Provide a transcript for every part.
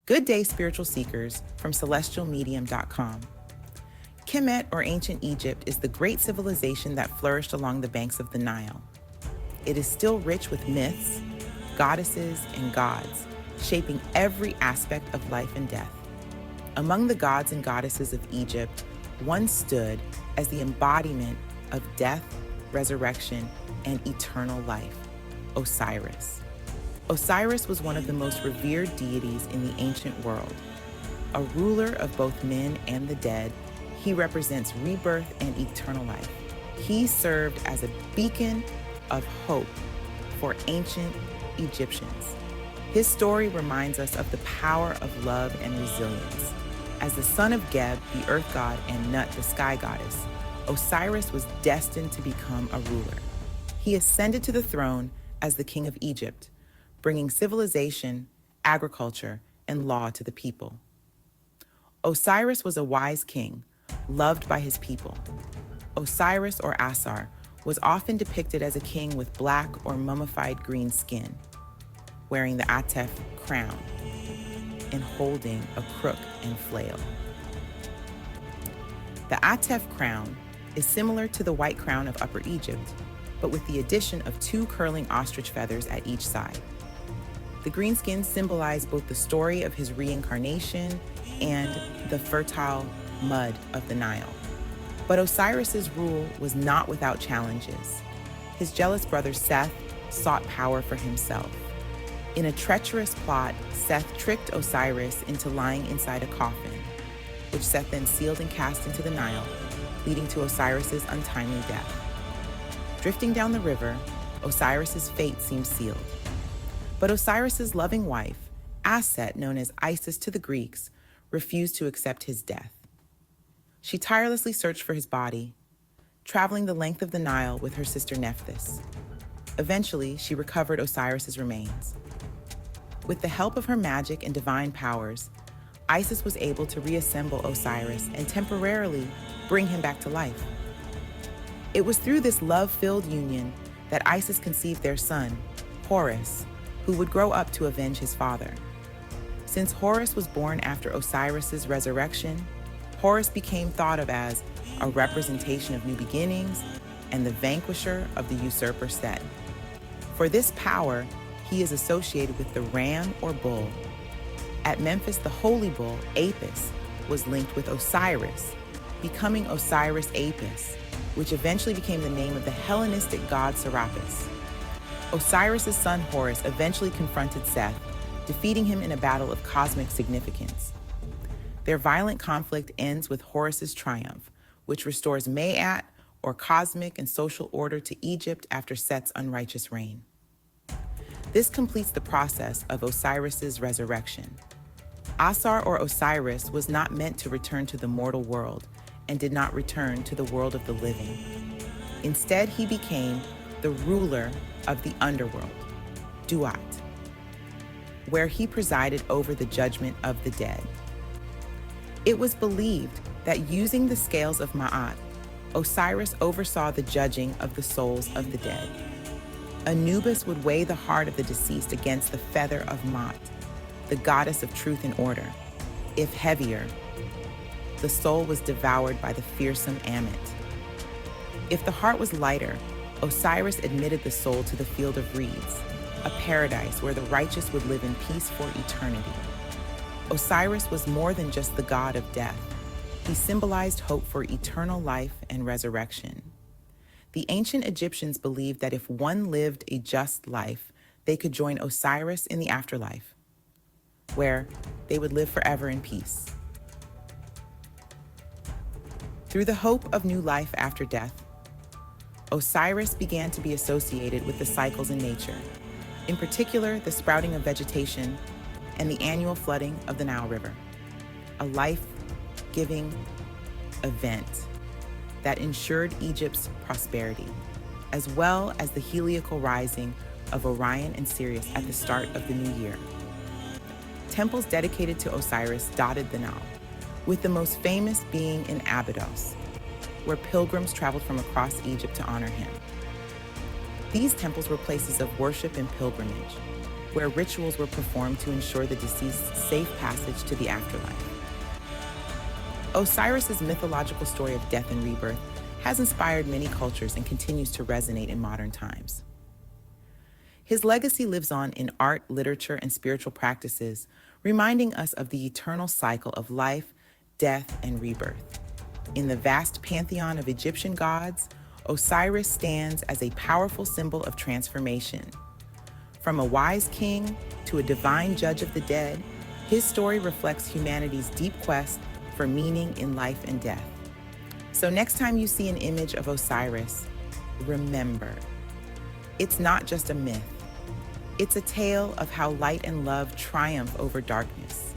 Good day, spiritual seekers, from celestialmedium.com. Kemet, or ancient Egypt, is the great civilization that flourished along the banks of the Nile. It is still rich with myths, goddesses, and gods, shaping every aspect of life and death. Among the gods and goddesses of Egypt, one stood as the embodiment of death, resurrection, and eternal life: Osiris. Osiris was one of the most revered deities in the ancient world. A ruler of both men and the dead, he represents rebirth and eternal life. He served as a beacon of hope for ancient Egyptians. His story reminds us of the power of love and resilience. As the son of Geb, the earth god, and Nut, the sky goddess, Osiris was destined to become a ruler. He ascended to the throne as the king of Egypt, bringing civilization, agriculture, and law to the people. Osiris was a wise king, loved by his people. Osiris, or Asar, was often depicted as a king with black or mummified green skin, wearing the Atef crown and holding a crook and flail. The Atef crown is similar to the white crown of Upper Egypt, but with the addition of 2 curling ostrich feathers at each side. The green skin symbolized both the story of his reincarnation and the fertile mud of the Nile. But Osiris's rule was not without challenges. His jealous brother Seth sought power for himself. In a treacherous plot, Seth tricked Osiris into lying inside a coffin, which Seth then sealed and cast into the Nile, leading to Osiris's untimely death. Drifting down the river, Osiris's fate seemed sealed. But Osiris's loving wife, Aset, known as Isis to the Greeks, refused to accept his death. She tirelessly searched for his body, traveling the length of the Nile with her sister Nephthys. Eventually, she recovered Osiris's remains. With the help of her magic and divine powers, Isis was able to reassemble Osiris and temporarily bring him back to life. It was through this love-filled union that Isis conceived their son, Horus, who would grow up to avenge his father. Since Horus was born after Osiris's resurrection, Horus became thought of as a representation of new beginnings and the vanquisher of the usurper Set. For this power, he is associated with the ram or bull. At Memphis, the holy bull, Apis, was linked with Osiris, becoming Osiris Apis, which eventually became the name of the Hellenistic god Serapis. Osiris's son Horus eventually confronted Seth, defeating him in a battle of cosmic significance. Their violent conflict ends with Horus's triumph, which restores Ma'at, or cosmic and social order, to Egypt after Set's unrighteous reign. This completes the process of Osiris's resurrection. Asar, or Osiris, was not meant to return to the mortal world and did not return to the world of the living. Instead, he became the ruler of the underworld, Duat, where he presided over the judgment of the dead. It was believed that using the scales of Ma'at, Osiris oversaw the judging of the souls of the dead. Anubis would weigh the heart of the deceased against the feather of Ma'at, the goddess of truth and order. If heavier, the soul was devoured by the fearsome Ammit. If the heart was lighter, Osiris admitted the soul to the field of reeds, a paradise where the righteous would live in peace for eternity. Osiris was more than just the god of death. He symbolized hope for eternal life and resurrection. The ancient Egyptians believed that if one lived a just life, they could join Osiris in the afterlife, where they would live forever in peace. Through the hope of new life after death, Osiris began to be associated with the cycles in nature, in particular the sprouting of vegetation and the annual flooding of the Nile River, a life-giving event that ensured Egypt's prosperity, as well as the heliacal rising of Orion and Sirius at the start of the new year. Temples dedicated to Osiris dotted the Nile, with the most famous being in Abydos, where pilgrims traveled from across Egypt to honor him. These temples were places of worship and pilgrimage, where rituals were performed to ensure the deceased's safe passage to the afterlife. Osiris's mythological story of death and rebirth has inspired many cultures and continues to resonate in modern times. His legacy lives on in art, literature, and spiritual practices, reminding us of the eternal cycle of life, death, and rebirth. In the vast pantheon of Egyptian gods, Osiris stands as a powerful symbol of transformation. From a wise king to a divine judge of the dead, his story reflects humanity's deep quest for meaning in life and death. So next time you see an image of Osiris, remember, it's not just a myth. It's a tale of how light and love triumph over darkness.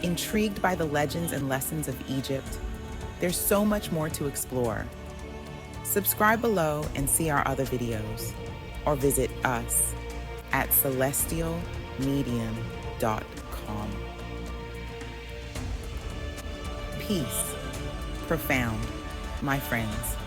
Intrigued by the legends and lessons of Egypt, there's so much more to explore. Subscribe below and see our other videos, or visit us at celestialmedium.com. Peace, profound, my friends.